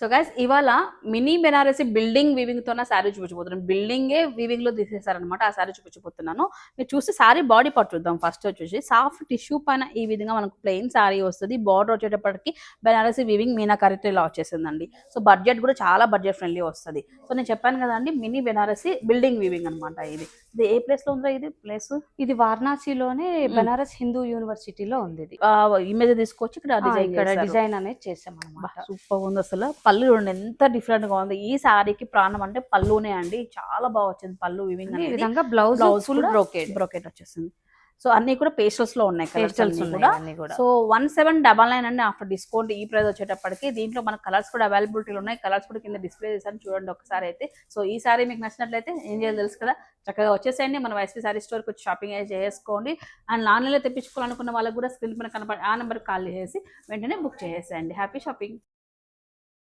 So guys ఇవాళ mini Banarasi building weaving తో శారీ చూపించబోతున్నాను. బిల్డింగే వీవింగ్ లో తీసేసారనమాట. ఆ శారీ చూపించబోతున్నాను. మీరు చూస్తే శారీ బాడీ పార్ట్ చూద్దాం. ఫస్ట్ వచ్చేసి సాఫ్ట్ టిష్యూ పైన ఈ విధంగా మనకు ప్లెయిన్ శారీ వస్తుంది. బార్డర్ వచ్చేటప్పటికి బెనారసి వీవింగ్ మీనాకారితో ఇలా వచ్చేసిందండి. సో బడ్జెట్ కూడా చాలా బడ్జెట్ ఫ్రెండ్లీ వస్తుంది. సో నేను చెప్పాను కదండి మినీ బెనారసి బిల్డింగ్ వీవింగ్ అనమాట. ఇది ఏ ప్లేస్ లో ఉందో ఇది ప్లేస్? ఇది వారణాసిలోనే బెనారస్ హిందూ యూనివర్సిటీలో ఉంది. ఇది ఇమేజ్ తీసుకొచ్చి ఇక్కడ డిజైన్ అనేది చేసాం అనమాట. సూపర్ ఉంది అసలు. పళ్ళు చూడండి ఎంత డిఫరెంట్ గా ఉంది. ఈ సారీకి ప్రాణం అంటే పళ్ళునే అండి. చాలా బాగా వచ్చింది పళ్ళు వివింగ్ ఈ విధంగా బ్లౌజ్ ఫుల్ బ్రోకెట్ వచ్చేసింది. సో అన్ని కూడా పేస్టల్స్ లో ఉన్నాయి. పేస్టల్స్ కూడా సో 1799 అండి ఆఫ్టర్ డిస్కౌంట్. ఈ ప్రైస్ వచ్చేటప్పటికి దీంట్లో మన కలర్స్ కూడా అవైలబిలిటీ ఉన్నాయి. కలర్స్ కూడా కింద డిస్ప్లే చేశాను చూడండి ఒకసారి. అయితే సో ఈ సారీ మీకు నచ్చినట్లయితే ఏం చేయాలి తెలుసు కదా, చక్కగా వచ్చేసేయండి మన వైఎస్పీ సారీ స్టోర్కి వచ్చి షాపింగ్ చేసుకోండి. అండ్ ఆన్లైన్లో తెప్పించుకోవాలనుకున్న వాళ్ళకి కూడా స్క్రీన్ పైన కనపడే ఆ నెంబర్కి కాల్ చేసి వెంటనే బుక్ చేసేయండి. Happy shopping.